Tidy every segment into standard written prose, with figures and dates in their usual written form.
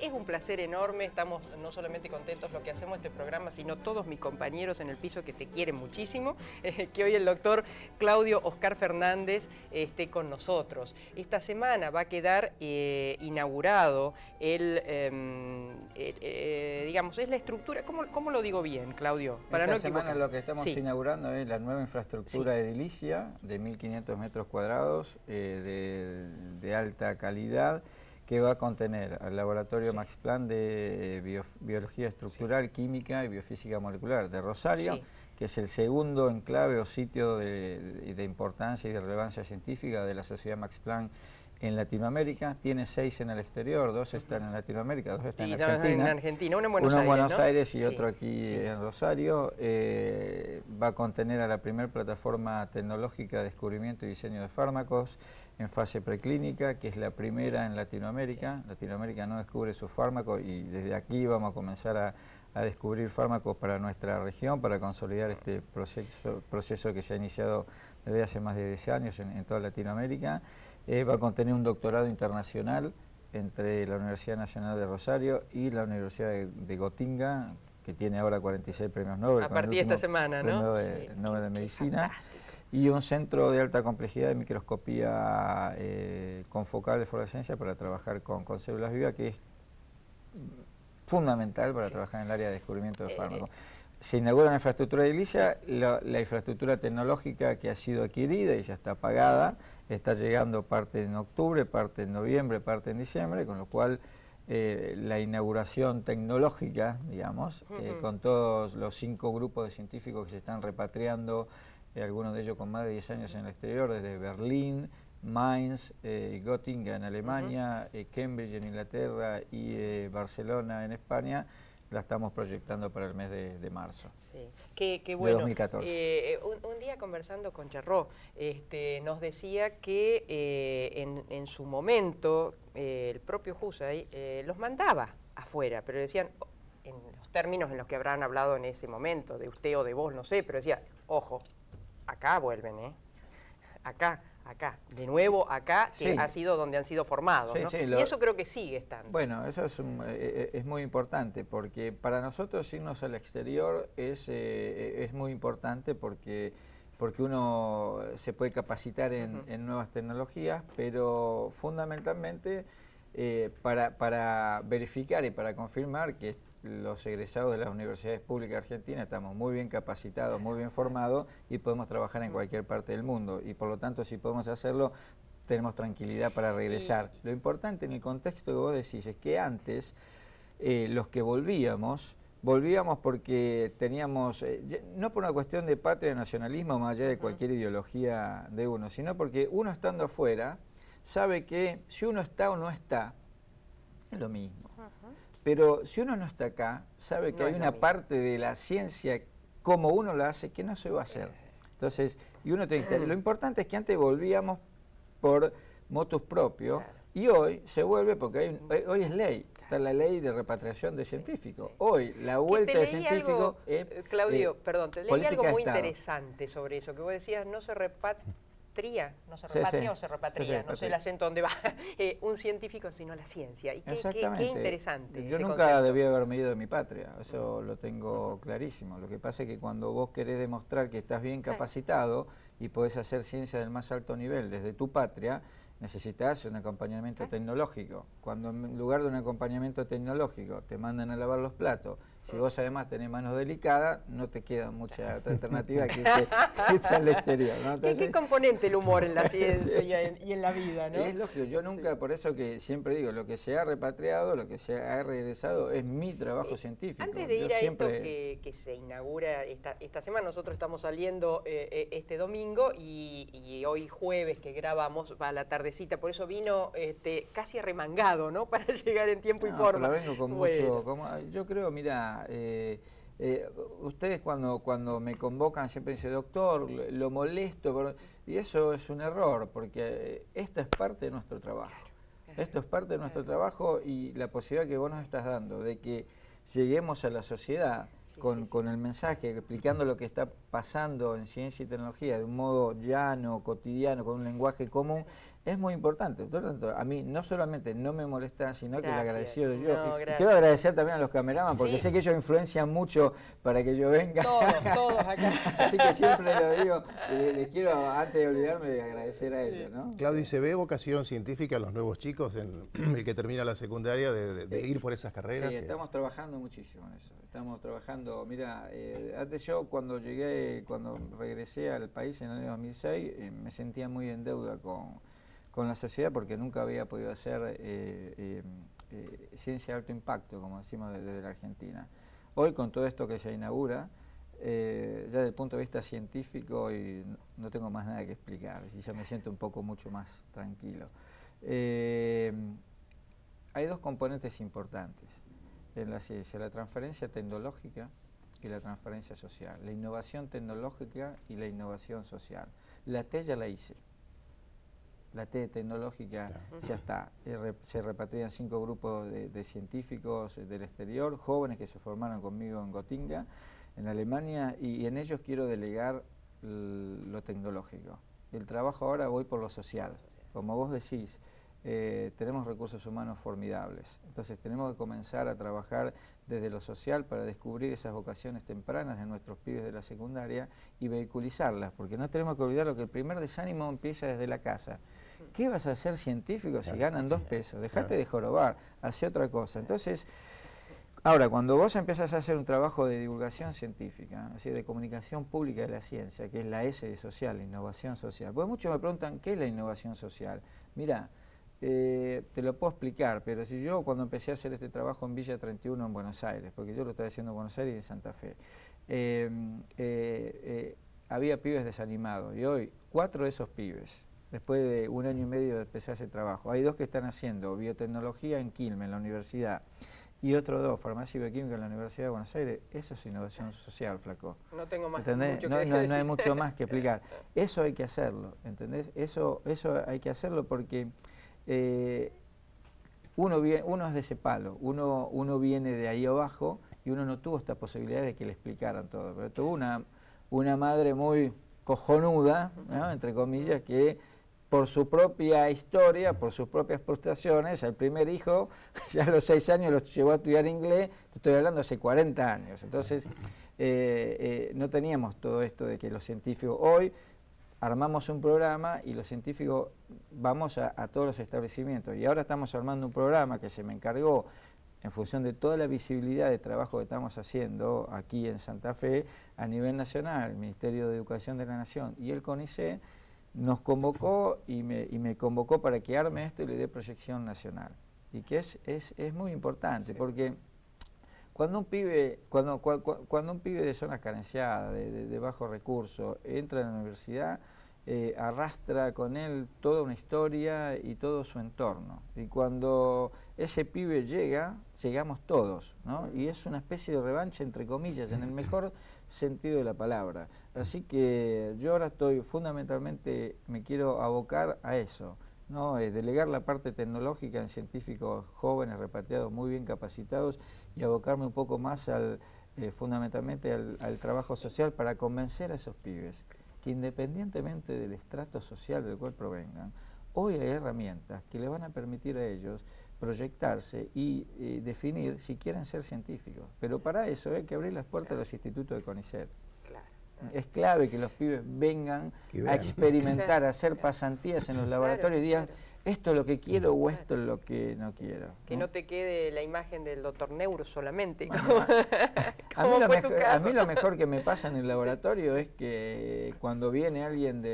Es un placer enorme, estamos no solamente contentos lo que hacemos este programa, sino todos mis compañeros en el piso que te quieren muchísimo, que hoy el doctor Claudio Oscar Fernández esté con nosotros. Esta semana va a quedar inaugurado digamos, es la estructura, ¿cómo lo digo bien, Claudio? Para esta semana lo que estamos inaugurando es la nueva infraestructura edilicia de 1.500 metros cuadrados de alta calidad, que va a contener al laboratorio Max Planck de Biología Estructural, Química y Biofísica Molecular de Rosario, que es el segundo enclave o sitio de importancia y de relevancia científica de la Sociedad Max Planck en Latinoamérica. Tiene 6 en el exterior, 2 están en Latinoamérica, 2 están en Argentina. Uno en Buenos Aires y otro aquí en Rosario. Va a contener a la primera plataforma tecnológica de descubrimiento y diseño de fármacos en fase preclínica, que es la primera en Latinoamérica. Latinoamérica no descubre sus fármacos y desde aquí vamos a comenzar a descubrir fármacos para nuestra región, para consolidar este proceso que se ha iniciado desde hace más de 10 años en toda Latinoamérica. Va a contener un doctorado internacional entre la Universidad Nacional de Rosario y la Universidad de Gotinga, que tiene ahora 46 premios Nobel. A partir de esta semana, ¿no? Nobel de Medicina. Y un centro de alta complejidad de microscopía con focal de fluorescencia para trabajar con células vivas, que es fundamental para trabajar en el área de descubrimiento de fármacos. Se inaugura una infraestructura edilicia, la infraestructura tecnológica que ha sido adquirida y ya está pagada, está llegando parte en octubre, parte en noviembre, parte en diciembre, con lo cual la inauguración tecnológica, digamos, con todos los 5 grupos de científicos que se están repatriando, algunos de ellos con más de 10 años en el exterior, desde Berlín, Mainz, Göttingen en Alemania, Cambridge en Inglaterra y Barcelona en España, la estamos proyectando para el mes de marzo. Sí, qué bueno. De 2014. Un día conversando con Charró, nos decía que en su momento el propio Husay los mandaba afuera, pero decían, en los términos en los que habrán hablado en ese momento, de usted o de vos, no sé, pero decía, ojo, acá vuelven, acá, de nuevo acá, que ha sido donde han sido formados, ¿no? Y eso creo que sigue estando. Bueno, eso es muy importante, porque para nosotros irnos al exterior es muy importante porque uno se puede capacitar en nuevas tecnologías, pero fundamentalmente para verificar y para confirmar que los egresados de las universidades públicas argentinas estamos muy bien capacitados, muy bien formados y podemos trabajar en cualquier parte del mundo. Y por lo tanto, si podemos hacerlo, tenemos tranquilidad para regresar. Lo importante en el contexto que vos decís es que antes los que volvíamos porque teníamos, no por una cuestión de patria nacionalismo más allá de cualquier ideología de uno, sino porque uno estando afuera sabe que si uno está o no está, es lo mismo. Pero si uno no está acá, sabe que hay una parte de la ciencia, como uno la hace, que no se va a hacer. Entonces, y uno tiene que estar. Lo importante es que antes volvíamos por motus propio, y hoy se vuelve porque hoy es ley. Está la ley de repatriación de científicos. Hoy la vuelta de científicos es Claudio, perdón, te leí algo muy interesante sobre eso, que vos decías, no se repatria, no se repatria o se repatria, no sé el acento dónde va, un científico, sino la ciencia. Y qué interesante. Yo nunca debí haberme ido de mi patria, eso lo tengo clarísimo. Lo que pasa es que cuando vos querés demostrar que estás bien capacitado y podés hacer ciencia del más alto nivel desde tu patria, necesitas un acompañamiento tecnológico. Cuando en lugar de un acompañamiento tecnológico te mandan a lavar los platos, si vos además tenés manos delicadas, no te queda mucha otra alternativa que irte al exterior, ¿no? Entonces, ¿Qué componente el humor en la ciencia y en la vida, ¿no? Es lógico, yo nunca, por eso que siempre digo, lo que se ha repatriado, lo que se ha regresado, es mi trabajo científico. Antes de ir a esto que se inaugura esta semana, nosotros estamos saliendo este domingo y hoy jueves que grabamos, va a la tardecita, por eso vino casi arremangado, ¿no? Para llegar en tiempo y forma. Pero vengo con mucho, yo creo, mira, ustedes cuando me convocan siempre dicen, doctor, lo molesto, y eso es un error, porque esta es parte de nuestro trabajo. Esto es parte de nuestro trabajo y la posibilidad que vos nos estás dando de que lleguemos a la sociedad con el mensaje, explicando lo que está pasando en ciencia y tecnología de un modo llano, cotidiano, con un lenguaje común, es muy importante. Por lo tanto, a mí no solamente no me molesta, sino que le agradecido yo. No, quiero agradecer también a los cameraman, porque sé que ellos influencian mucho para que yo venga. Todos acá. Así que siempre lo digo, les quiero, antes de olvidarme, agradecer a ellos, ¿no? Claudio, ¿y se ve vocación científica en los nuevos chicos, en el que termina la secundaria, de ir por esas carreras? Sí, estamos trabajando muchísimo en eso. Estamos trabajando, mira, antes yo cuando regresé al país en el año 2006, me sentía muy en deuda con la sociedad porque nunca había podido hacer ciencia de alto impacto, como decimos desde la Argentina. Hoy con todo esto que se inaugura, ya desde el punto de vista científico y no tengo más nada que explicar, y ya me siento un poco mucho más tranquilo. Hay dos componentes importantes en la ciencia, la transferencia tecnológica y la transferencia social, la innovación tecnológica y la innovación social. La T ya la hice. La T tecnológica ya está, se repatrian 5 grupos de científicos del exterior, jóvenes que se formaron conmigo en Gotinga, en Alemania, y en ellos quiero delegar lo tecnológico. El trabajo ahora voy por lo social. Como vos decís, tenemos recursos humanos formidables, entonces tenemos que comenzar a trabajar desde lo social para descubrir esas vocaciones tempranas de nuestros pibes de la secundaria y vehiculizarlas, porque no tenemos que olvidar lo que el primer desánimo empieza desde la casa. ¿Qué vas a hacer científico si ganan 2 pesos? Dejate de jorobar, hace otra cosa. Entonces, ahora, cuando vos empezás a hacer un trabajo de divulgación científica, así de comunicación pública de la ciencia, que es la S de social, innovación social, pues muchos me preguntan, ¿qué es la innovación social? Mira, te lo puedo explicar, pero si yo cuando empecé a hacer este trabajo en Villa 31 en Buenos Aires, porque yo lo estaba haciendo en Buenos Aires y en Santa Fe, había pibes desanimados, y hoy 4 de esos pibes, después de 1 año y medio de empezar ese trabajo, hay 2 que están haciendo biotecnología en Quilmes, en la universidad, y otros 2, farmacia y bioquímica en la Universidad de Buenos Aires. Eso es innovación social, flaco. No tengo más mucho no hay mucho más que explicar. Eso hay que hacerlo, ¿entendés? Eso hay que hacerlo porque uno es de ese palo, uno viene de ahí abajo y uno no tuvo esta posibilidad de que le explicaran todo, pero tuvo una madre muy cojonuda, ¿no? Entre comillas, que por su propia historia, por sus propias frustraciones, el primer hijo ya a los 6 años lo llevó a estudiar inglés, te estoy hablando hace 40 años, entonces no teníamos todo esto de que los científicos hoy armamos un programa y los científicos vamos a todos los establecimientos y ahora estamos armando un programa que se me encargó en función de toda la visibilidad de trabajo que estamos haciendo aquí en Santa Fe a nivel nacional, el Ministerio de Educación de la Nación y el CONICET, nos convocó y me convocó para que arme esto y le dé proyección nacional. Y que es muy importante, porque cuando un pibe de zonas carenciadas, de bajo recurso, entra a la universidad, arrastra con él toda una historia y todo su entorno. Y cuando ese pibe llega, llegamos todos, ¿no? Y es una especie de revancha, entre comillas, en el mejor sentido de la palabra. Así que yo ahora fundamentalmente me quiero abocar a eso, ¿no? Delegar la parte tecnológica en científicos jóvenes, repatriados, muy bien capacitados, y abocarme un poco más fundamentalmente al trabajo social para convencer a esos pibes que independientemente del estrato social del cual provengan, hoy hay herramientas que le van a permitir a ellos proyectarse y definir si quieren ser científicos. Pero para eso hay que abrir las puertas de los institutos de CONICET. Es clave que los pibes vengan a experimentar, a hacer pasantías en los laboratorios y digan, esto es lo que quiero o esto es lo que no quiero. Que no te quede la imagen del doctor Neuro solamente. A mí lo mejor que me pasa en el laboratorio es que cuando viene alguien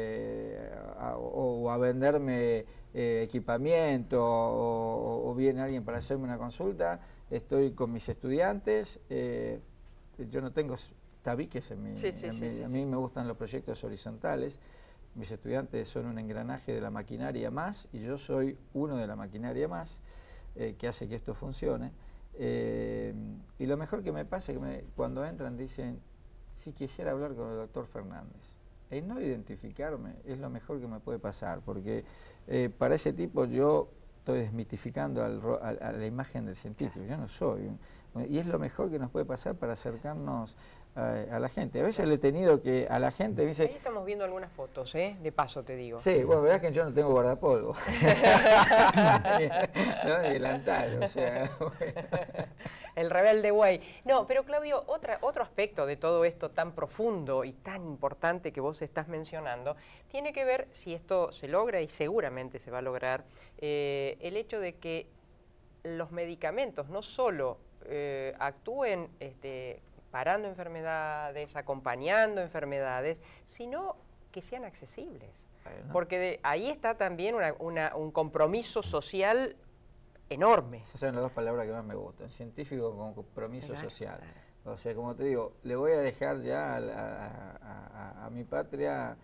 a venderme equipamiento o viene alguien para hacerme una consulta, estoy con mis estudiantes, yo no tengo tabiques en a mí me gustan los proyectos horizontales. Mis estudiantes son un engranaje de la maquinaria más y yo soy uno de la maquinaria más que hace que esto funcione. Y lo mejor que me pasa es que cuando entran dicen, si quisiera hablar con el doctor Fernández. Y no identificarme es lo mejor que me puede pasar, porque para ese tipo yo estoy desmitificando a la imagen del científico. Yo no soy. Y es lo mejor que nos puede pasar para acercarnos a la gente. A veces le he tenido que, a la gente me dice... Ahí estamos viendo algunas fotos, de paso te digo. Sí, bueno, verdad que yo no tengo guardapolvo. No, delantal, o sea... Bueno. El rebelde güey. No, pero Claudio, otro aspecto de todo esto tan profundo y tan importante que vos estás mencionando, tiene que ver, si esto se logra, y seguramente se va a lograr, el hecho de que los medicamentos no solo actúen parando enfermedades, acompañando enfermedades, sino que sean accesibles. Bueno. Porque ahí está también un compromiso social enorme. Esas son las dos palabras que más me gustan, científico con compromiso social. O sea, como te digo, le voy a dejar ya a mi patria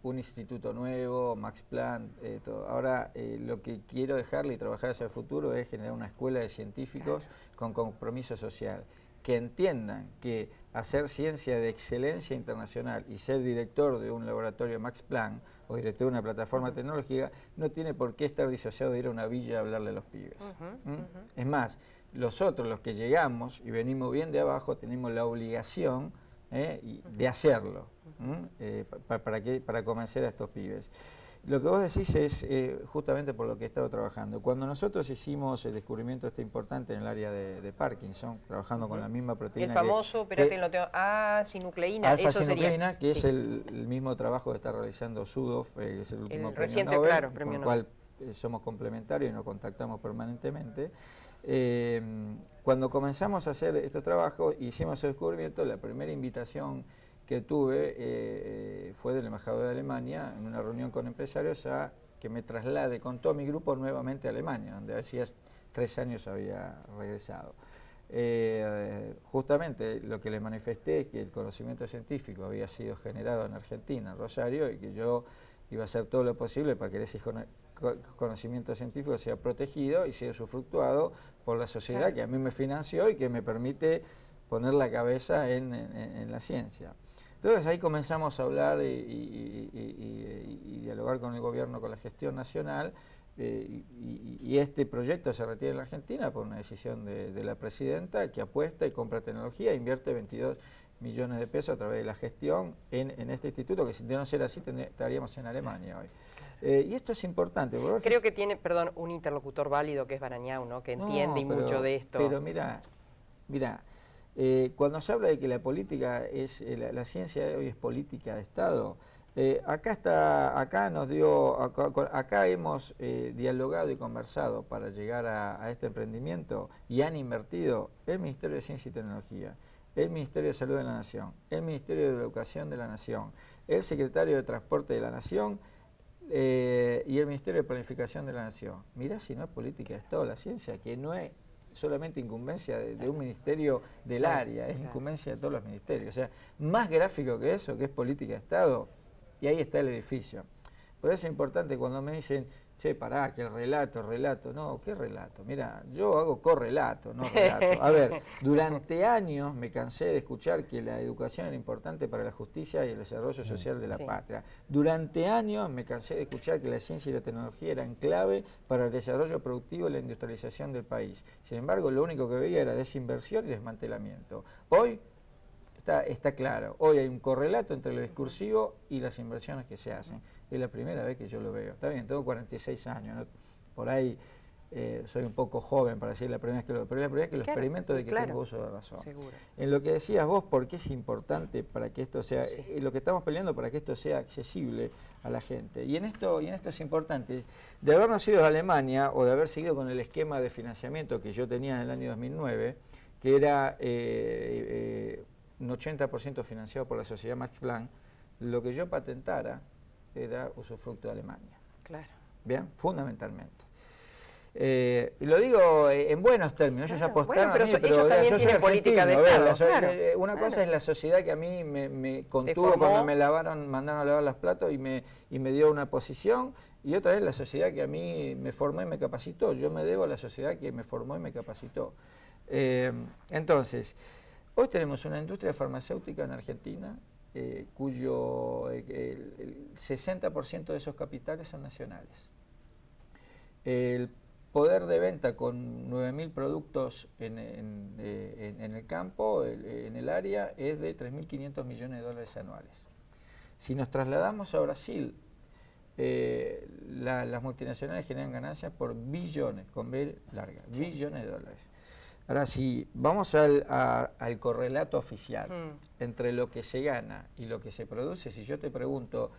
un instituto nuevo, Max Planck, todo. Ahora lo que quiero dejarle y trabajar hacia el futuro es generar una escuela de científicos con compromiso social, que entiendan que hacer ciencia de excelencia internacional y ser director de un laboratorio Max Planck o director de una plataforma tecnológica no tiene por qué estar disociado de ir a una villa a hablarle a los pibes. Es más, los que llegamos y venimos bien de abajo, tenemos la obligación de hacerlo para convencer a estos pibes. Lo que vos decís es justamente por lo que he estado trabajando. Cuando nosotros hicimos el descubrimiento importante en el área de Parkinson, trabajando con la misma proteína... El famoso, espérate, lo tengo, alfa-sinucleína, alfa-sinucleína, que es el mismo trabajo que está realizando Sudhof, que es el último premio reciente, Nobel, claro, premio con el Nobel. cual somos complementarios y nos contactamos permanentemente. Cuando comenzamos a hacer este trabajo, hicimos el descubrimiento, la primera invitación que tuve fue del embajador de Alemania en una reunión con empresarios a que me traslade con todo mi grupo nuevamente a Alemania, donde hacía 3 años había regresado. Justamente lo que le manifesté es que el conocimiento científico había sido generado en Argentina, en Rosario, y que yo iba a hacer todo lo posible para que ese conocimiento científico sea protegido y sea usufructuado por la sociedad que a mí me financió y que me permite poner la cabeza en la ciencia. Entonces ahí comenzamos a hablar y dialogar con el gobierno, con la gestión nacional, y este proyecto se retira en la Argentina por una decisión de la presidenta que apuesta y compra tecnología e invierte 22 millones de pesos a través de la gestión en este instituto, que si de no ser así estaríamos en Alemania hoy. Y esto es importante. Creo que tiene, perdón, un interlocutor válido que es Barañao, ¿no? Que entiende mucho de esto. Pero mira, cuando se habla de que la política es, la ciencia de hoy es política de Estado, acá hemos dialogado y conversado para llegar a este emprendimiento y han invertido el Ministerio de Ciencia y Tecnología, el Ministerio de Salud de la Nación, el Ministerio de Educación de la Nación, el Secretario de Transporte de la Nación y el Ministerio de Planificación de la Nación. Mirá si no es política de Estado la ciencia, que no es solamente incumbencia de un ministerio del área, es incumbencia de todos los ministerios. O sea, más gráfico que eso, que es política de Estado, y ahí está el edificio. Por eso es importante cuando me dicen, che, pará, que el relato, no, ¿qué relato? Mira, yo hago correlato, no relato. A ver, durante años me cansé de escuchar que la educación era importante para la justicia y el desarrollo social de la patria. Durante años me cansé de escuchar que la ciencia y la tecnología eran clave para el desarrollo productivo y la industrialización del país. Sin embargo, lo único que veía era desinversión y desmantelamiento. Hoy está claro, hoy hay un correlato entre lo discursivo y las inversiones que se hacen. Es la primera vez que yo lo veo. Está bien, tengo 46 años, ¿no? Por ahí soy un poco joven para decir la primera vez que lo veo, pero es la primera vez que lo experimento de que tengo uso de razón. Seguro. En lo que decías vos, ¿por qué es importante para que esto sea, lo que estamos peleando para que esto sea accesible a la gente? Y en esto es importante, de haber nacido en Alemania o de haber seguido con el esquema de financiamiento que yo tenía en el año 2009, que era un 80% financiado por la sociedad Max Planck, lo que yo patentara era usufructo de Alemania. Claro. Bien, fundamentalmente. Y lo digo en buenos términos, ellos apostaron a mí, pero yo soy política de Estado. Una cosa es la sociedad que a mí me contuvo cuando me mandaron a lavar los platos y me dio una posición, y otra es la sociedad que a mí me formó y me capacitó. Yo me debo a la sociedad que me formó y me capacitó. Entonces, hoy tenemos una industria farmacéutica en Argentina cuyo el 60% de esos capitales son nacionales. El poder de venta con 9.000 productos en el campo, en el área, es de 3.500 millones de dólares anuales. Si nos trasladamos a Brasil, las multinacionales generan ganancias por billones, con B larga, billones de dólares. Ahora, si vamos al correlato oficial entre lo que se gana y lo que se produce, si yo te pregunto,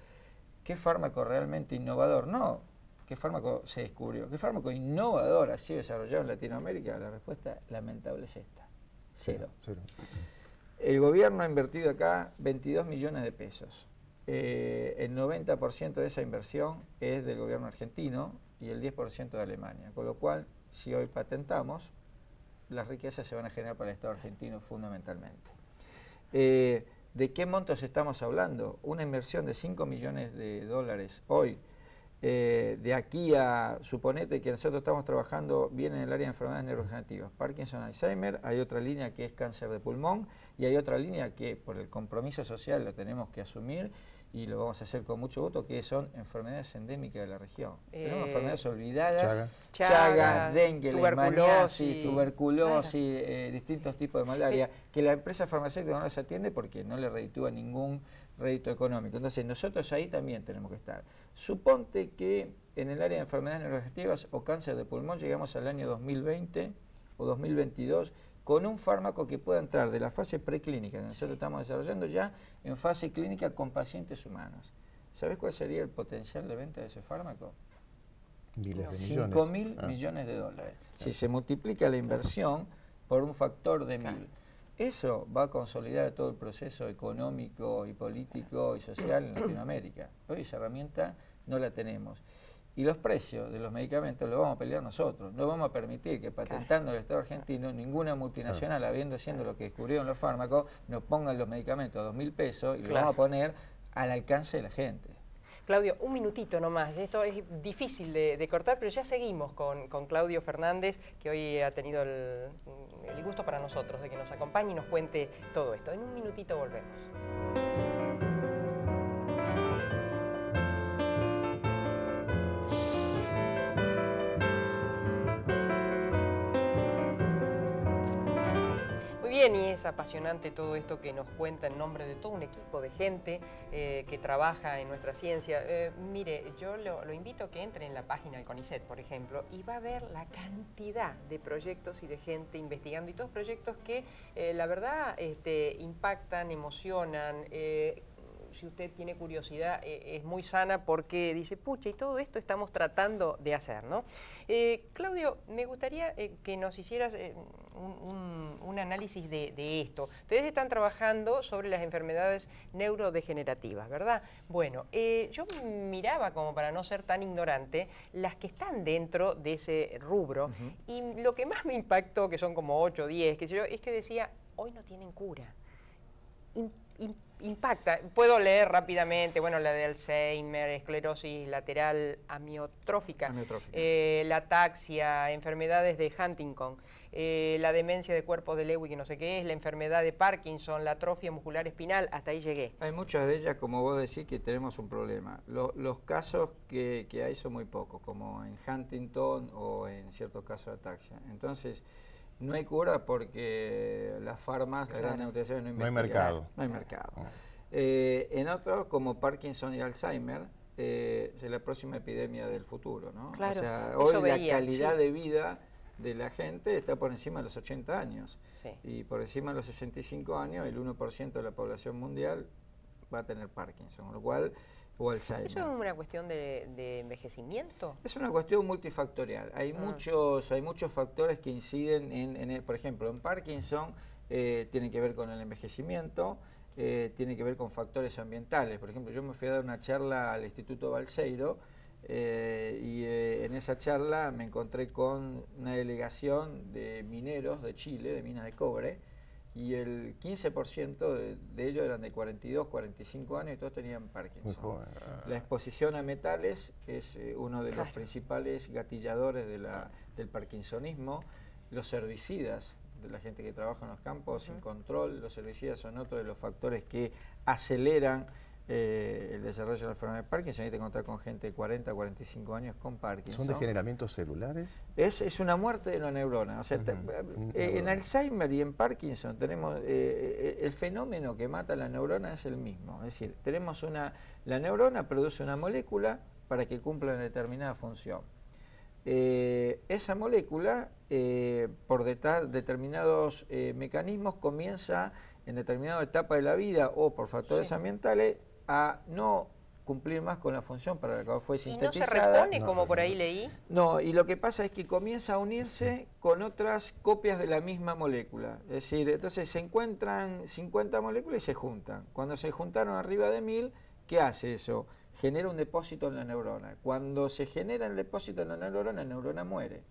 ¿qué fármaco realmente innovador? No, ¿qué fármaco se descubrió? ¿Qué fármaco innovador ha sido desarrollado en Latinoamérica? La respuesta lamentable es esta, cero. El gobierno ha invertido acá 22 millones de pesos. El 90% de esa inversión es del gobierno argentino y el 10% de Alemania, con lo cual, si hoy patentamos, las riquezas se van a generar para el Estado argentino fundamentalmente. ¿De qué montos estamos hablando? Una inversión de 5 millones de dólares hoy. De aquí a, suponete que nosotros estamos trabajando bien en el área de enfermedades neurodegenerativas, Parkinson, Alzheimer, hay otra línea que es cáncer de pulmón y hay otra línea que por el compromiso social lo tenemos que asumir y lo vamos a hacer con mucho gusto, que son enfermedades endémicas de la región. Tenemos enfermedades olvidadas, chagas, dengue, leishmaniasis, tuberculosis, distintos tipos de malaria, que la empresa farmacéutica no las atiende porque no le reditúa ningún rédito económico. Entonces nosotros ahí también tenemos que estar. Suponte que en el área de enfermedades neurodegenerativas o cáncer de pulmón llegamos al año 2020 o 2022 con un fármaco que pueda entrar de la fase preclínica que nosotros estamos desarrollando ya en fase clínica con pacientes humanos. ¿Sabes cuál sería el potencial de venta de ese fármaco? Miles de millones. 5.000 millones de dólares. Si se multiplica la inversión por un factor de 1.000. Eso va a consolidar todo el proceso económico y político y social en Latinoamérica. Hoy esa herramienta no la tenemos. Y los precios de los medicamentos los vamos a pelear nosotros. No vamos a permitir que patentando el Estado argentino, ninguna multinacional, habiendo siendo lo que descubrieron los fármacos, nos pongan los medicamentos a 2.000 pesos y los vamos a poner al alcance de la gente. Claudio, un minutito nomás, esto es difícil de cortar, pero ya seguimos con Claudio Fernández, que hoy ha tenido el gusto para nosotros de que nos acompañe y nos cuente todo esto. En un minutito volvemos. Bien, y es apasionante todo esto que nos cuenta en nombre de todo un equipo de gente que trabaja en nuestra ciencia. Mire, yo lo invito a que entre en la página del CONICET, por ejemplo, y va a ver la cantidad de proyectos y de gente investigando, y todos proyectos que la verdad impactan, emocionan. Si usted tiene curiosidad, es muy sana porque dice, pucha, y todo esto estamos tratando de hacer, ¿no? Claudio, me gustaría que nos hicieras un análisis de esto. Ustedes están trabajando sobre las enfermedades neurodegenerativas, ¿verdad? Bueno, yo miraba, como para no ser tan ignorante, las que están dentro de ese rubro, y lo que más me impactó, que son como 8 o 10, es que decía, hoy no tienen cura. Impacta. Puedo leer rápidamente, bueno, la de Alzheimer, esclerosis lateral amiotrófica, la ataxia, enfermedades de Huntington, la demencia de cuerpo de Lewy, que no sé qué es, la enfermedad de Parkinson, la atrofia muscular espinal, hasta ahí llegué. Hay muchas de ellas, como vos decís, que tenemos un problema. Los casos que hay son muy pocos, como en Huntington o en ciertos casos de ataxia. Entonces, no hay cura porque las farmas, las grandes multinacionales no investigan. No hay mercado. No hay mercado. En otros, como Parkinson y Alzheimer, es la próxima epidemia del futuro, ¿no? Claro, o sea, hoy la calidad de vida de la gente está por encima de los 80 años. Y por encima de los 65 años, el 1% de la población mundial va a tener Parkinson, con lo cual... o Alzheimer. ¿Eso es una cuestión de envejecimiento? Es una cuestión multifactorial. Hay muchos factores que inciden en por ejemplo, en Parkinson tiene que ver con el envejecimiento, tiene que ver con factores ambientales. Por ejemplo, yo me fui a dar una charla al Instituto Balseiro y en esa charla me encontré con una delegación de mineros de Chile, de minas de cobre, y el 15% de ellos eran de 42, 45 años y todos tenían Parkinson. La exposición a metales es uno de los principales gatilladores del parkinsonismo. Los herbicidas, de la gente que trabaja en los campos sin control, los herbicidas son otro de los factores que aceleran el desarrollo de la enfermedad de Parkinson. Hay que contar con gente de 40, 45 años con Parkinson. ¿Son degeneramientos celulares? Es una muerte de una neurona. O sea, en Alzheimer y en Parkinson tenemos el fenómeno que mata a la neurona es el mismo. Es decir, la neurona produce una molécula para que cumpla una determinada función. Esa molécula, por determinados mecanismos, comienza en determinada etapa de la vida o por factores ambientales a no cumplir más con la función para la que fue sintetizada. ¿Y no se repone como por ahí leí? No, y lo que pasa es que comienza a unirse con otras copias de la misma molécula. Es decir, entonces se encuentran 50 moléculas y se juntan. Cuando se juntaron arriba de 1000, ¿qué hace eso? Genera un depósito en la neurona. Cuando se genera el depósito en la neurona muere.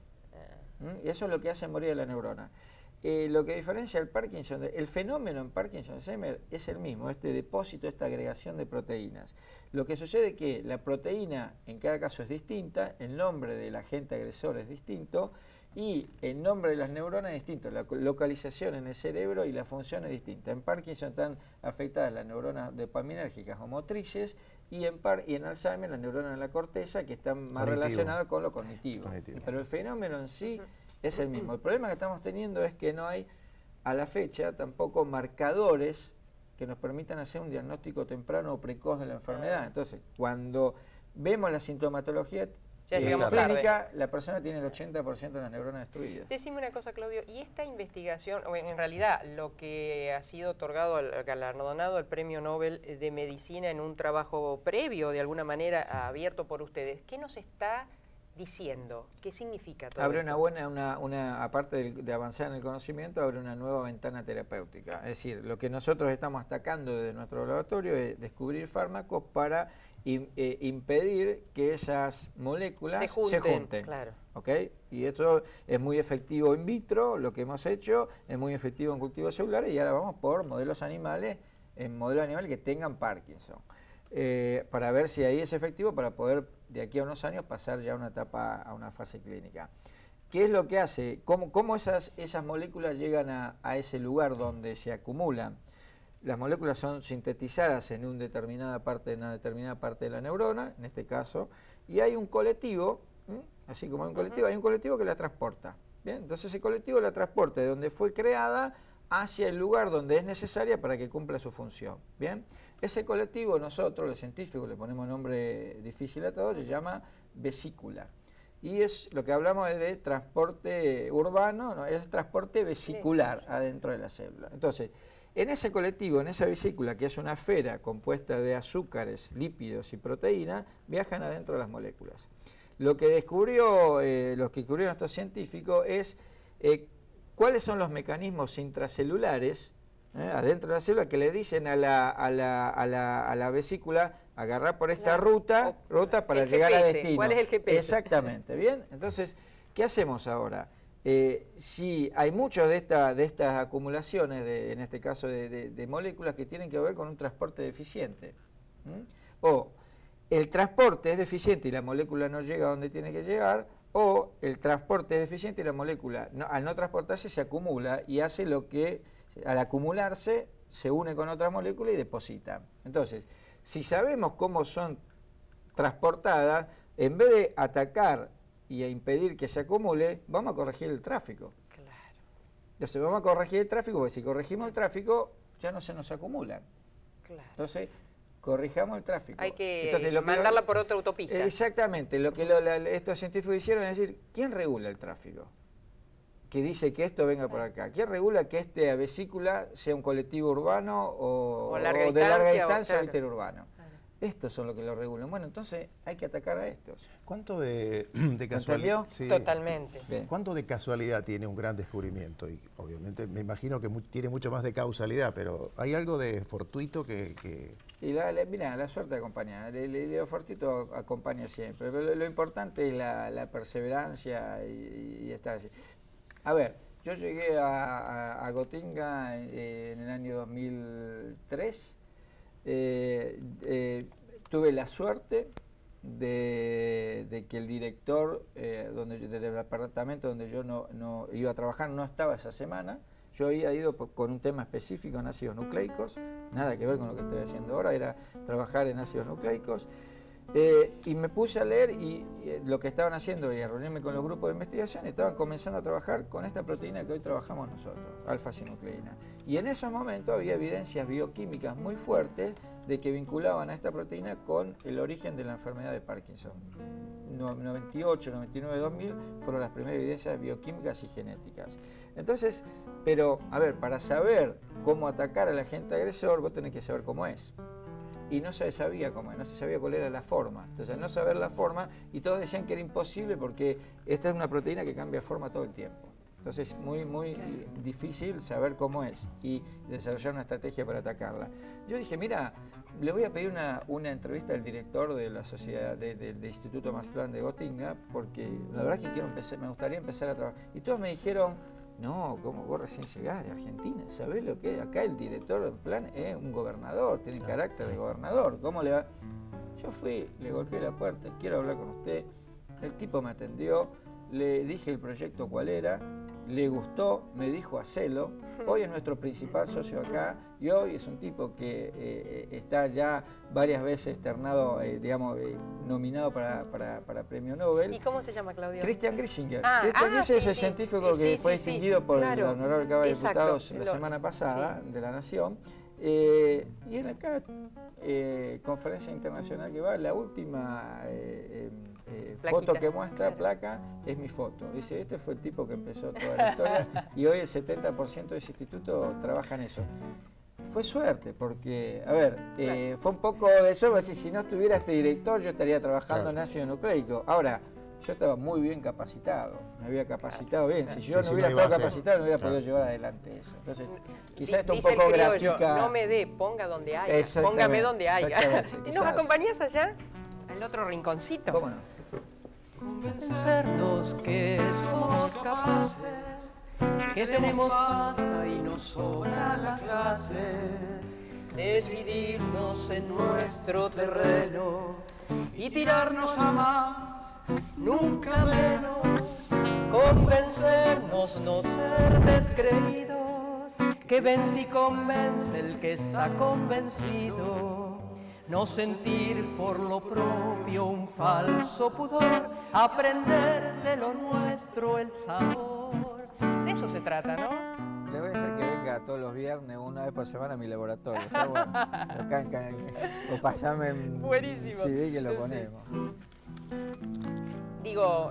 Y eso es lo que hace morir a la neurona. Lo que diferencia el Parkinson, el fenómeno en Parkinson Alzheimer es el mismo, este depósito, esta agregación de proteínas. Lo que sucede es que la proteína en cada caso es distinta, el nombre del agente agresor es distinto y el nombre de las neuronas es distinto, la localización en el cerebro y la función es distinta. En Parkinson están afectadas las neuronas dopaminérgicas o motrices y en Alzheimer las neuronas de la corteza que están más relacionadas con lo cognitivo. Pero el fenómeno en sí es el mismo. El problema que estamos teniendo es que no hay a la fecha tampoco marcadores que nos permitan hacer un diagnóstico temprano o precoz de la enfermedad. Entonces, cuando vemos la sintomatología clínica, la persona tiene el 80% de las neuronas destruidas. Decime una cosa, Claudio, y esta investigación, o en realidad lo que ha sido otorgado, galardonado el Premio Nobel de Medicina en un trabajo previo, de alguna manera abierto por ustedes, ¿qué nos está diciendo? ¿Qué significa todo abre esto? Aparte de avanzar en el conocimiento, abre una nueva ventana terapéutica. Es decir, lo que nosotros estamos atacando desde nuestro laboratorio es descubrir fármacos para impedir que esas moléculas se junten. Claro. ¿Okay? Y esto es muy efectivo in vitro, lo que hemos hecho, es muy efectivo en cultivos celulares y ahora vamos por modelos animales, en modelos animales que tengan Parkinson. Para ver si ahí es efectivo para poder de aquí a unos años pasar ya a una etapa, a una fase clínica. ¿Qué es lo que hace? ¿Cómo esas moléculas llegan a ese lugar donde se acumulan? Las moléculas son sintetizadas en una determinada parte de la neurona, en este caso, y hay un colectivo, así como hay un colectivo, hay un colectivo que la transporta. ¿Bien? Entonces ese colectivo la transporta de donde fue creada hacia el lugar donde es necesaria para que cumpla su función. ¿Bien? Ese colectivo nosotros, los científicos, le ponemos nombre difícil a todos, se llama vesícula. Y es lo que hablamos es de transporte urbano, ¿no? Es transporte vesicular adentro de la célula. Entonces, en ese colectivo, en esa vesícula, que es una esfera compuesta de azúcares, lípidos y proteínas, viajan adentro de las moléculas. Lo que descubrieron estos científicos es cuáles son los mecanismos intracelulares adentro de la célula que le dicen a la vesícula agarrar por esta ruta para llegar a destino. ¿Cuál es el GPS? Exactamente, ¿bien? Entonces, ¿qué hacemos ahora? Si hay muchas de estas acumulaciones, en este caso de moléculas que tienen que ver con un transporte deficiente, o el transporte es deficiente y la molécula no llega a donde tiene que llegar, o el transporte es deficiente y la molécula al no transportarse se acumula y hace lo que al acumularse se une con otra molécula y deposita. Entonces, si sabemos cómo son transportadas, en vez de atacar y a impedir que se acumule, vamos a corregir el tráfico. Claro. Entonces vamos a corregir el tráfico, porque si corregimos el tráfico, ya no se nos acumulan. Claro. Entonces, corrijamos el tráfico. Hay que Entonces, mandarla por otra autopista. Exactamente. Lo que estos científicos hicieron es decir, ¿quién regula el tráfico? Que dice que esto venga por acá. ¿Quién regula que esta vesícula sea un colectivo urbano o de larga distancia o interurbano? Estos son los que lo regulan. Bueno, entonces hay que atacar a estos. ¿Cuánto de casualidad? Sí. Totalmente. Bien. ¿Cuánto de casualidad tiene un gran descubrimiento? Y obviamente me imagino que tiene mucho más de causalidad, pero ¿hay algo de fortuito que... Y mirá, la suerte acompaña, el fortuito acompaña siempre, pero lo importante es la perseverancia y estar así. A ver, yo llegué a Gotinga en el año 2003. Tuve la suerte de que el director del departamento donde yo no iba a trabajar no estaba esa semana. Yo había ido con un tema específico en ácidos nucleicos, nada que ver con lo que estoy haciendo ahora, era trabajar en ácidos nucleicos. Y me puse a leer y lo que estaban haciendo y a reunirme con los grupos de investigación, estaban comenzando a trabajar con esta proteína que hoy trabajamos nosotros, alfa-sinucleína. Y en esos momentos había evidencias bioquímicas muy fuertes de que vinculaban a esta proteína con el origen de la enfermedad de Parkinson. 98, 99, 2000 fueron las primeras evidencias bioquímicas y genéticas. Entonces, pero, a ver, para saber cómo atacar al agente agresor, vos tenés que saber cómo es. Y no se sabía cómo, no se sabía cuál era la forma. Entonces, no saber la forma, y todos decían que era imposible porque esta es una proteína que cambia forma todo el tiempo. Entonces, muy difícil saber cómo es y desarrollar una estrategia para atacarla. Yo dije, mira, le voy a pedir una entrevista al director de la sociedad del Instituto Max Planck de Gotinga, porque la verdad es que me gustaría empezar a trabajar. Y todos me dijeron, no, como vos recién llegás de Argentina, ¿sabés lo que es? Acá el director del plan es un gobernador, tiene carácter de gobernador. ¿Cómo le va? Yo fui, le golpeé la puerta, quiero hablar con usted. El tipo me atendió, le dije el proyecto cuál era, le gustó, me dijo hacelo. Hoy es nuestro principal socio acá y hoy es un tipo que está ya varias veces nominado para Premio Nobel. ¿Y cómo se llama, Claudio? Christian Grisinger. Christian Grisinger es el científico que fue distinguido por el honorable Cámara de Diputados la semana pasada de la Nación. Y en acá, conferencia internacional que va, la última foto que muestra, placa, es mi foto. Dice, este fue el tipo que empezó toda la historia y hoy el 70% de ese instituto trabaja en eso. Fue suerte, porque, a ver, fue un poco de suerte, si no estuviera este director yo estaría trabajando en ácido nucleico. Ahora, yo estaba muy bien capacitado, me había capacitado bien. Si yo no hubiera estado capacitado, no hubiera podido llevar adelante eso. Entonces, quizás esto un poco grafica. No me dé, ponga donde haya, póngame donde haya. ¿Y nos acompañás allá? Al otro rinconcito. ¿Cómo no? Convencernos que somos capaces, que tenemos hasta y nos sobra la clase, decidirnos en nuestro terreno y tirarnos a más, nunca menos, convencernos no ser descreídos, que vence y convence el que está convencido. No sentir por lo propio un falso pudor, aprender de lo nuestro el sabor. De eso se trata, ¿no? Le voy a hacer que venga todos los viernes, una vez por semana a mi laboratorio. Está bueno. O pasame en CD que lo ponemos. Digo,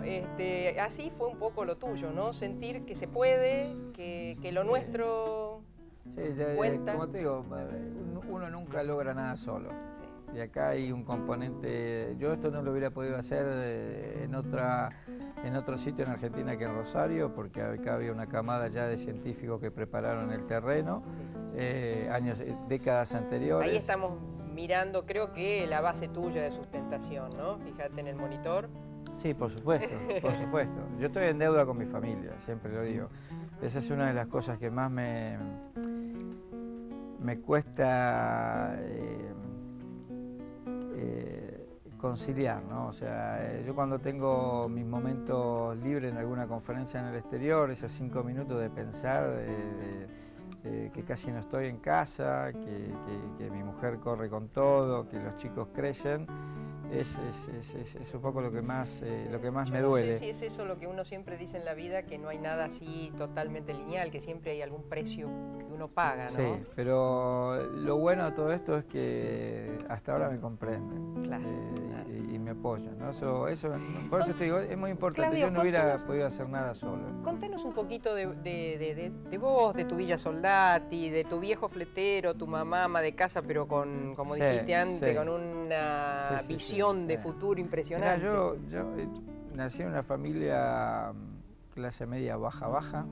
así fue un poco lo tuyo, ¿no? Sentir que se puede, que lo nuestro cuenta. Como te digo, uno nunca logra nada solo. Y acá hay un componente, yo esto no lo hubiera podido hacer en otro sitio en Argentina que en Rosario, porque acá había una camada ya de científicos que prepararon el terreno, décadas anteriores. Ahí estamos mirando, creo que la base tuya de sustentación, ¿no? Fíjate en el monitor. Sí, por supuesto, por supuesto. Yo estoy en deuda con mi familia, siempre lo digo. Esa es una de las cosas que más me cuesta conciliar, ¿no? O sea, yo cuando tengo mis momentos libres en alguna conferencia en el exterior, esos 5 minutos de pensar, que casi no estoy en casa, que mi mujer corre con todo, que los chicos crecen, es un poco lo que más me duele. No sé si es eso lo que uno siempre dice en la vida, que no hay nada así totalmente lineal, que siempre hay algún precio que uno paga, ¿no? Sí, pero lo bueno de todo esto es que hasta ahora me comprenden. Claro. Y me apoyan, ¿no? Eso, por eso te digo, es muy importante. Claudio, yo no hubiera podido hacer nada solo. Contanos un poquito de vos, de tu Villa Soldati, de tu viejo fletero, tu mamá ama de casa, pero con, como dijiste antes, con una visión de futuro impresionante. Mira, yo nací en una familia clase media baja,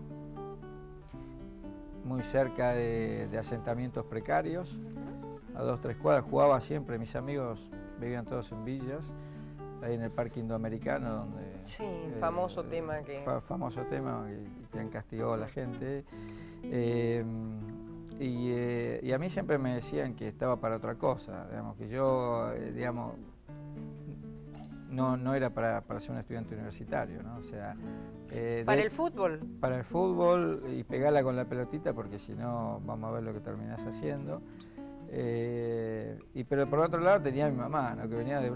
muy cerca de asentamientos precarios, a 2-3 cuadras. Jugaba siempre, mis amigos vivían todos en villas, ahí en el Parque Indoamericano, donde... Sí, famoso tema que... Famoso tema que han castigado a la gente. Y a mí siempre me decían que estaba para otra cosa, digamos, que yo, no era para ser un estudiante universitario, ¿no? O sea, ¿Para el fútbol? Para el fútbol y pegarla con la pelotita, porque si no vamos a ver lo que terminás haciendo. Pero por otro lado tenía a mi mamá, ¿no? Que venía de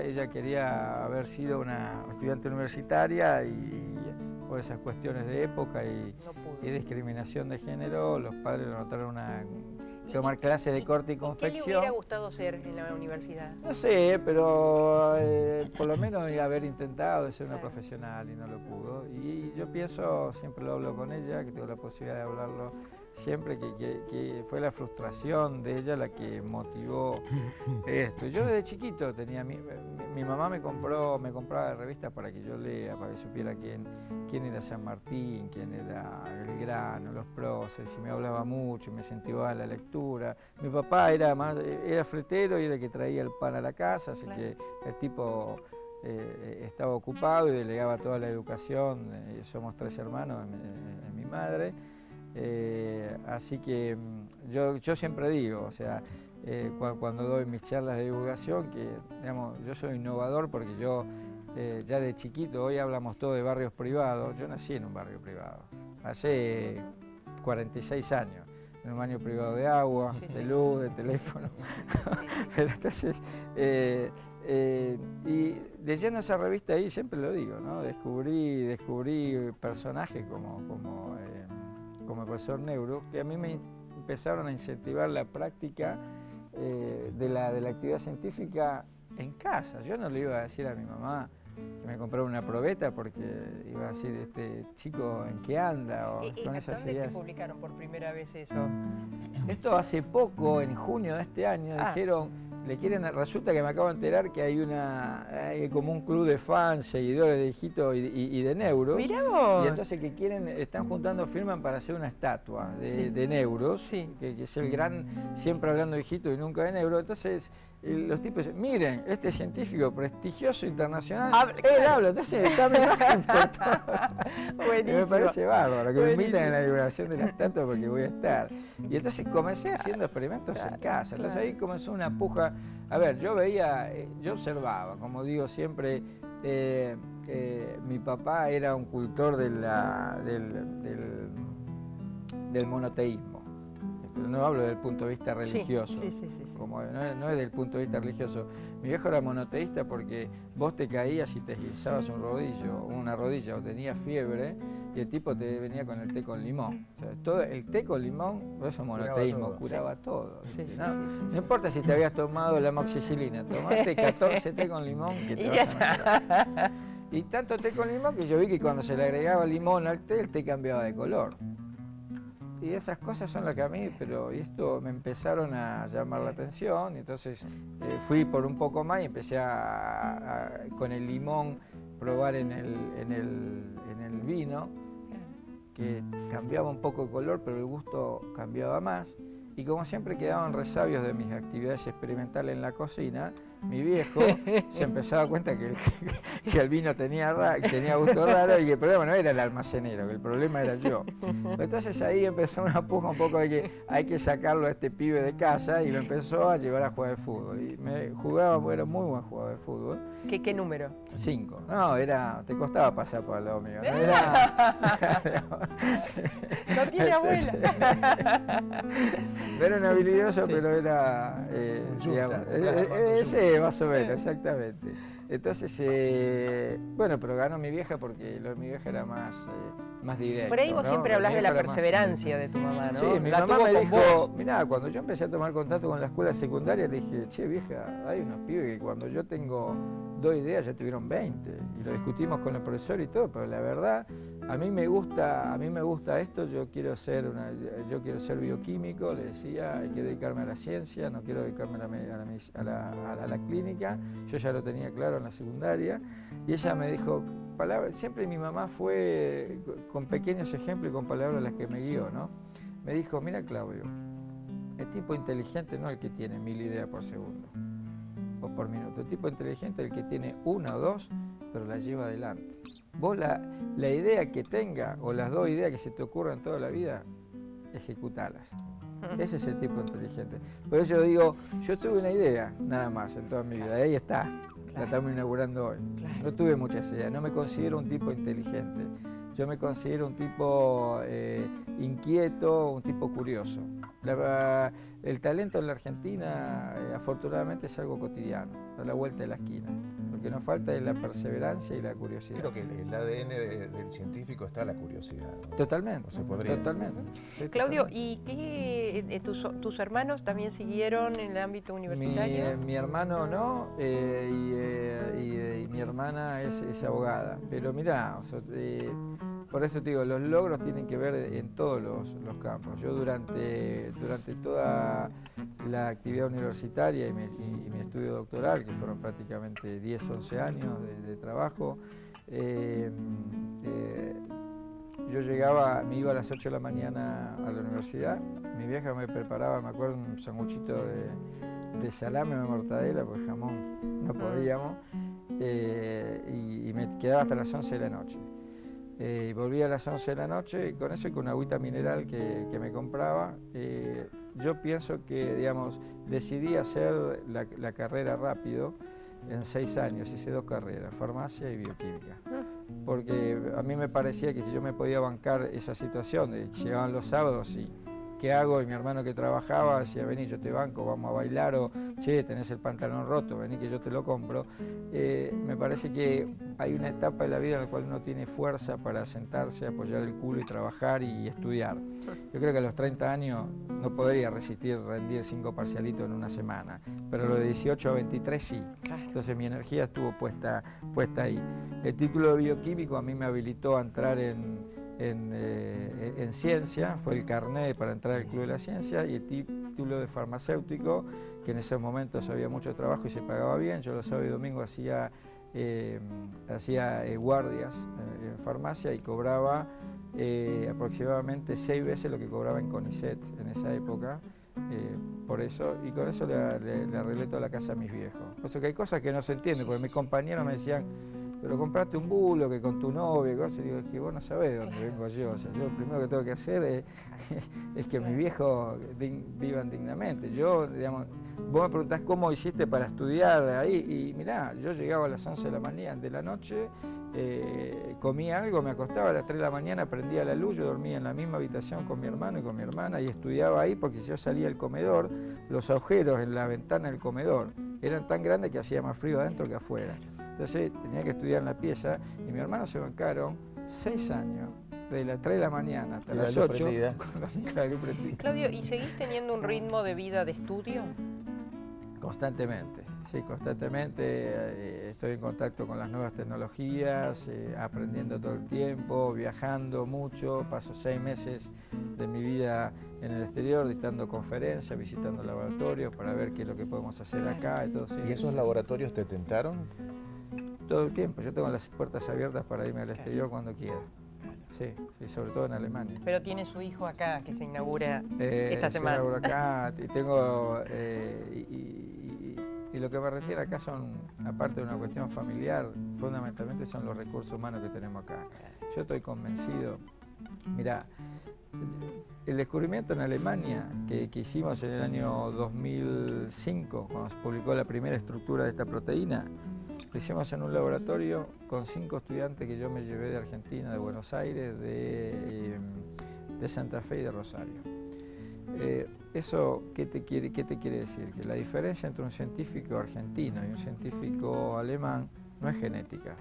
ella quería haber sido una estudiante universitaria y por esas cuestiones de época y discriminación de género, los padres lo notaron tomar clases de corte y confección. ¿Qué le hubiera gustado ser en la universidad? No sé, pero por lo menos haber intentado de ser una profesional y no lo pudo. Y yo pienso, siempre lo hablo con ella, que tengo la posibilidad de hablarlo siempre, que fue la frustración de ella la que motivó esto. Yo desde chiquito tenía, mi mamá me compraba revistas para que yo lea, para que supiera quién era San Martín, quién era Belgrano, los próceres, y me hablaba mucho, me incentivaba la lectura. Mi papá era fletero y era el que traía el pan a la casa, así que el tipo estaba ocupado y delegaba toda la educación. Somos 3 hermanos en mi madre. Así que yo siempre digo, o sea, cuando doy mis charlas de divulgación, que digamos, yo soy innovador porque yo ya de chiquito, hoy hablamos todo de barrios privados, yo nací en un barrio privado, hace 46 años, en un baño privado de agua, de luz, de teléfono. Pero entonces, y leyendo esa revista ahí, siempre lo digo, ¿no? Descubrí personajes como el profesor Neuro, que a mí me empezaron a incentivar la práctica de la actividad científica en casa. Yo no le iba a decir a mi mamá que me comprara una probeta porque iba a decir, este chico, ¿en qué anda? O con esas ¿Dónde ideas. te publicaron por primera vez eso? Esto hace poco, en junio de este año, dijeron, resulta que me acabo de enterar que hay como un club de fans, seguidores de Hijito y de Neuros. Mirá vos. Y entonces están juntando firmas para hacer una estatua de Neuros, que es el gran, siempre hablando de Hijito y nunca de Neuros. Entonces los tipos dicen, miren, este científico prestigioso internacional, él habla, entonces está mi imagen por todo. Buenísimo. Me parece bárbaro, que me invitan a la inauguración de la estatua porque voy a estar. Y entonces comencé haciendo experimentos en casa. Entonces ahí comenzó una puja. A ver, yo observaba, como digo siempre, mi papá era un cultor del monoteísmo. Pero no hablo del punto de vista religioso, como no es del punto de vista religioso. Mi viejo era monoteísta porque vos te caías y te esguinzabas una rodilla o tenías fiebre y el tipo te venía con el té con limón. O sea, el té con limón, por eso monoteísmo, curaba todo. No importa si te habías tomado la amoxicilina, tomaste 14 té con limón que te vas a mejorar. Y tanto té con limón que yo vi que cuando se le agregaba limón al té, el té cambiaba de color. Y esas cosas son las que a mí, y esto me empezaron a llamar la atención, y entonces fui por un poco más y empecé con el limón probar en el vino, que cambiaba un poco el color, pero el gusto cambiaba más. Y como siempre quedaban resabios de mis actividades experimentales en la cocina, mi viejo se empezó a dar cuenta que el vino tenía gusto raro y que el problema no era el almacenero, que el problema era yo. Entonces ahí empezó una puja un poco de que hay que sacarlo a este pibe de casa y me empezó a llevar a jugar de fútbol. Y era muy buen jugador de fútbol. ¿Qué número? 5. No, te costaba pasar por el lado mío. No tiene abuela. No era un habilidoso, pero era... más o menos, exactamente. Entonces, pero ganó mi vieja porque lo de mi vieja era más directo. Por ahí vos siempre hablas de la perseverancia de tu mamá, ¿no? Sí, mi mamá me dijo, mirá, cuando yo empecé a tomar contacto con la escuela secundaria, le dije, che, vieja, hay unos pibes que cuando yo tengo 2 ideas ya tuvieron 20. Y lo discutimos con el profesor y todo, pero la verdad, a mí me gusta esto, yo quiero ser bioquímico, le decía, hay que dedicarme a la ciencia, no quiero dedicarme a la clínica, yo ya lo tenía claro en la secundaria, y ella me dijo, siempre mi mamá fue con pequeños ejemplos y con palabras las que me guió, ¿no? Me dijo, mira Claudio, el tipo inteligente no es el que tiene 1000 ideas por segundo o por minuto, el tipo inteligente es el que tiene 1 o 2, pero la lleva adelante. Vos la idea que tenga o las 2 ideas que se te ocurran toda la vida, ejecutalas. Ese es el tipo inteligente. Por eso yo digo, yo tuve una idea nada más en toda mi vida, y ahí está. la estamos inaugurando hoy. No tuve muchas ideas, no me considero un tipo inteligente. Yo me considero un tipo inquieto, un tipo curioso. El talento en la Argentina, afortunadamente, es algo cotidiano, está a la vuelta de la esquina. Lo que nos falta es la perseverancia y la curiosidad. Creo que el ADN del científico está la curiosidad, ¿no? Totalmente, No se podría. totalmente. Sí, Claudio, totalmente. ¿y qué, tus hermanos también siguieron en el ámbito universitario? Mi hermano no, y mi hermana es abogada. Pero mirá, por eso te digo, los logros tienen que ver en todos los campos. Yo durante toda la actividad universitaria y mi estudio doctoral, que fueron prácticamente 10, 11 años de trabajo, yo me iba a las 8 de la mañana a la universidad, mi vieja me preparaba, me acuerdo, un sanguchito de salame o mortadela, porque jamón no podíamos, y me quedaba hasta las 11 de la noche. Volvía a las 11 de la noche y con eso y con una agüita mineral que me compraba, yo pienso que, digamos, decidí hacer la carrera rápido. En 6 años hice 2 carreras, farmacia y bioquímica, porque a mí me parecía que si yo me podía bancar esa situación de que llegaban los sábados y ¿qué hago? Y mi hermano que trabajaba decía, vení, yo te banco, vamos a bailar, o che, tenés el pantalón roto, vení que yo te lo compro. Me parece que hay una etapa de la vida en la cual uno tiene fuerza para sentarse, apoyar el culo y trabajar y estudiar. Yo creo que a los 30 años no podría resistir rendir 5 parcialitos en una semana, pero lo de 18 a 23 sí. Entonces mi energía estuvo puesta ahí. El título de bioquímico a mí me habilitó a entrar en ciencia, fue el carnet para entrar al Club de la Ciencia, y el título de farmacéutico, que en esos momentos había mucho trabajo y se pagaba bien. Yo los sábados y domingos hacía guardias en farmacia y cobraba aproximadamente 6 veces lo que cobraba en CONICET en esa época. Por eso, y con eso le arreglé toda la casa a mis viejos. Por eso que hay cosas que no se entienden, porque mis compañeros me decían, pero compraste un bulo que con tu novia y cosas, y digo, es que vos no sabés de dónde vengo yo. O sea, yo lo primero que tengo que hacer es que mis viejos vivan dignamente. Yo, digamos, vos me preguntás cómo hiciste para estudiar ahí, y mirá, yo llegaba a las 11 de la noche, comía algo, me acostaba a las 3 de la mañana, prendía la luz, yo dormía en la misma habitación con mi hermano y con mi hermana y estudiaba ahí, porque si yo salía al comedor, los agujeros en la ventana del comedor eran tan grandes que hacía más frío adentro que afuera. Entonces tenía que estudiar en la pieza, y mi hermano se bancaron 6 años, de las 3 de la mañana hasta las 8. Claudio, ¿y seguís teniendo un ritmo de vida de estudio? Constantemente, sí, constantemente. Estoy en contacto con las nuevas tecnologías, aprendiendo todo el tiempo, viajando mucho. Paso 6 meses de mi vida en el exterior, dictando conferencias, visitando laboratorios para ver qué es lo que podemos hacer acá y todo. Sí. ¿Y esos laboratorios te tentaron? Todo el tiempo, yo tengo las puertas abiertas para irme al exterior cuando quiera. Sí, sí, sobre todo en Alemania. Pero tiene su hijo acá, que se inaugura esta semana. Se inaugura acá, y tengo, y lo que me refiere acá son, aparte de una cuestión familiar, fundamentalmente son los recursos humanos que tenemos acá. Yo estoy convencido, mirá, el descubrimiento en Alemania que hicimos en el año 2005, cuando se publicó la primera estructura de esta proteína, lo hicimos en un laboratorio con 5 estudiantes que yo me llevé de Argentina, de Buenos Aires, de Santa Fe y de Rosario. ¿Eso qué te quiere decir? Que la diferencia entre un científico argentino y un científico alemán no es genética.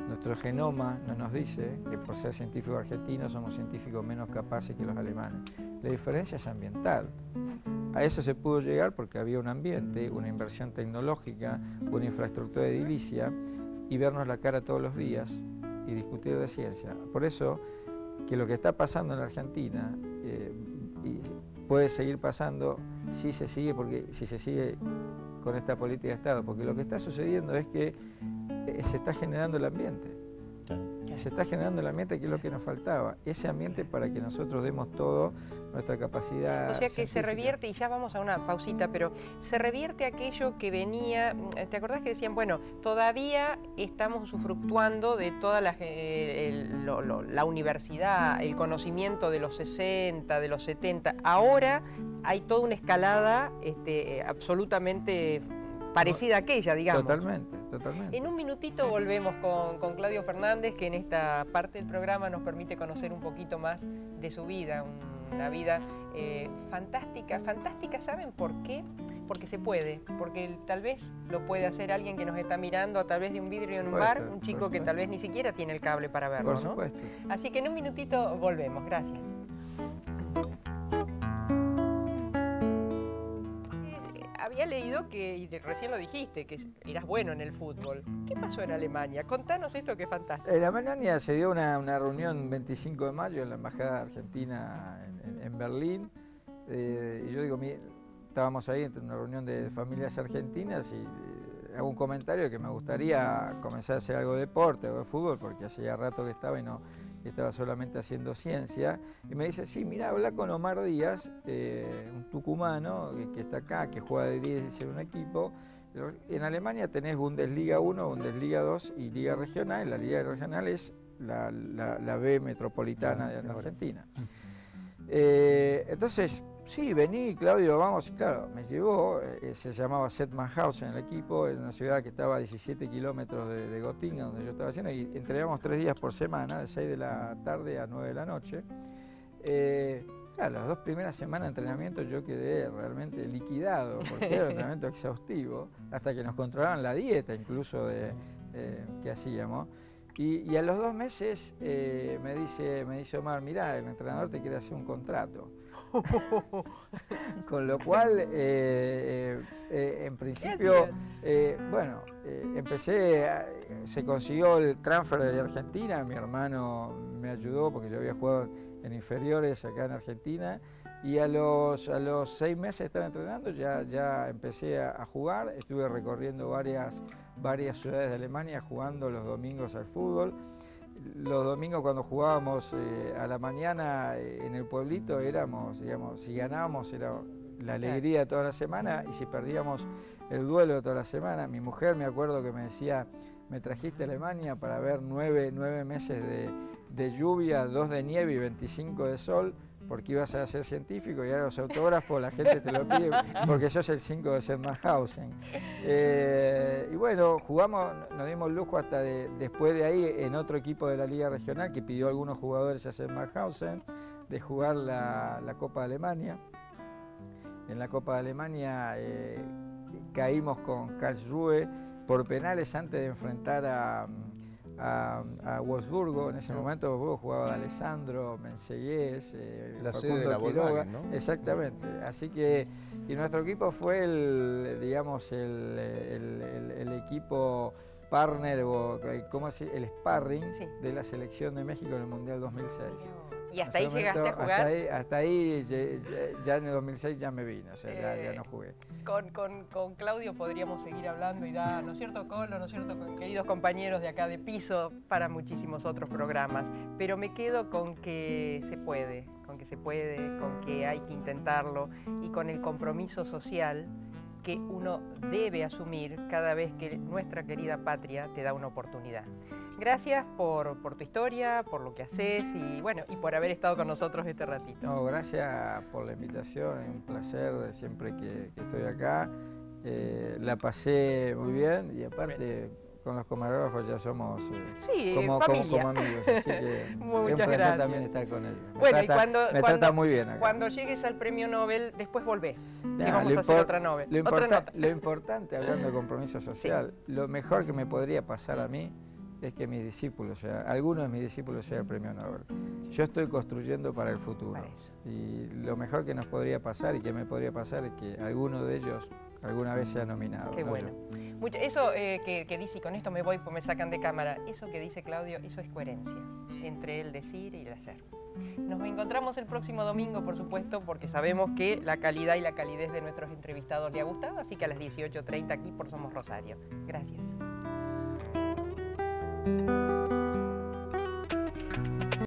Nuestro genoma no nos dice que por ser científicos argentinos somos científicos menos capaces que los alemanes. La diferencia es ambiental. A eso se pudo llegar porque había un ambiente, una inversión tecnológica, una infraestructura edilicia, y vernos la cara todos los días y discutir de ciencia. Por eso que lo que está pasando en la Argentina y puede seguir pasando si se sigue con esta política de Estado, porque lo que está sucediendo es que se está generando el ambiente. Se está generando el ambiente, que es lo que nos faltaba. Ese ambiente para que nosotros demos todo nuestra capacidad. O sea que se revierte, y ya vamos a una pausita, pero se revierte aquello que venía. ¿Te acordás que decían, bueno, todavía estamos usufructuando de toda la universidad, el conocimiento de los 60, de los 70? Ahora hay toda una escalada absolutamente parecida a aquella, digamos. Totalmente. totalmente. En un minutito volvemos con Claudio Fernández, que en esta parte del programa nos permite conocer un poquito más de su vida, una vida fantástica. Fantástica, ¿saben por qué? Porque se puede, porque tal vez lo puede hacer alguien que nos está mirando a través de un vidrio en un bar, un chico que tal vez ni siquiera tiene el cable para verlo, por supuesto. ¿no? Así que en un minutito volvemos. Gracias. Había leído que, y recién lo dijiste, que eras bueno en el fútbol. ¿Qué pasó en Alemania? Contanos esto que es fantástico. En Alemania se dio una reunión 25 de mayo en la Embajada Argentina en Berlín. Y yo digo, estábamos ahí en una reunión de familias argentinas y hago un comentario que me gustaría comenzar a hacer algo de deporte o de fútbol, porque hacía rato que estaba y no estaba solamente haciendo ciencia. Y me dice, sí, mira, habla con Omar Díaz, un tucumano que está acá, que juega de 10 en un equipo. En Alemania tenés Bundesliga 1, Bundesliga 2 y Liga Regional. La Liga Regional es la B metropolitana de Argentina. Entonces, sí, vení, Claudio, vamos. Y claro, me llevó, se llamaba Settmanhausen el equipo, en una ciudad que estaba a 17 kilómetros de Gotinga, donde yo estaba haciendo, y entrenábamos 3 días por semana, de 6 de la tarde a 9 de la noche. Claro, las 2 primeras semanas de entrenamiento yo quedé realmente liquidado, porque era un entrenamiento exhaustivo, hasta que nos controlaban la dieta incluso que hacíamos. Y a los 2 meses me dice Omar, mirá, el entrenador te quiere hacer un contrato. Con lo cual, en principio, se consiguió el transfer de Argentina, mi hermano me ayudó porque yo había jugado en inferiores acá en Argentina, y a los 6 meses de estar entrenando ya empecé a jugar. Estuve recorriendo varias ciudades de Alemania jugando los domingos al fútbol. Los domingos cuando jugábamos a la mañana en el pueblito éramos, digamos, si ganábamos era la alegría de toda la semana, y si perdíamos el duelo de toda la semana. Mi mujer, me acuerdo que me decía, me trajiste a Alemania para ver 9 meses de lluvia, 2 de nieve y 25 de sol, porque ibas a ser científico, y ahora los autógrafos la gente te lo pide porque sos el 5 de Settmanhausen. Y bueno, jugamos, nos dimos lujo hasta después de ahí en otro equipo de la Liga Regional que pidió a algunos jugadores a Settmanhausen de jugar la Copa de Alemania. En la Copa de Alemania caímos con Karlsruhe por penales antes de enfrentar a Wolfsburgo. En ese momento Wolfsburgo jugaba de Alessandro, Mensegués, la sede de la Volkswagen, ¿no? Exactamente. Así que, y nuestro equipo fue el equipo partner, o ¿cómo así? El sparring de la selección de México en el Mundial 2006. ¿Y hasta ahí llegaste a jugar? Hasta ahí ya en el 2006 ya me vine, o sea, ya no jugué. Con Claudio podríamos seguir hablando y dar, ¿no es cierto, Colo? ¿No es cierto, queridos compañeros de acá de piso, para muchísimos otros programas? Pero me quedo con que se puede, con que hay que intentarlo, y con el compromiso social que uno debe asumir cada vez que nuestra querida patria te da una oportunidad. Gracias por tu historia, por lo que haces y bueno, y por haber estado con nosotros este ratito. No, gracias por la invitación, es un placer siempre que estoy acá. La pasé muy bien, y aparte con los camarógrafos ya somos como amigos, así que es un placer también estar con ellos. Me trata muy bien acá. Cuando llegues al premio Nobel, después volvé, que vamos a hacer otra Nobel. Lo importante, hablando de compromiso social, lo mejor que me podría pasar a mí es que mis discípulos, alguno de mis discípulos sea el premio Nobel. Yo estoy construyendo para el futuro. Y lo mejor que nos podría pasar y que me podría pasar es que alguno de ellos alguna vez sea nominado. Qué bueno. Eso que dice, y con esto me voy porque me sacan de cámara, eso que dice Claudio, eso es coherencia entre el decir y el hacer. Nos encontramos el próximo domingo, por supuesto, porque sabemos que la calidad y la calidez de nuestros entrevistados le ha gustado, así que a las 18:30 aquí por Somos Rosario. Gracias.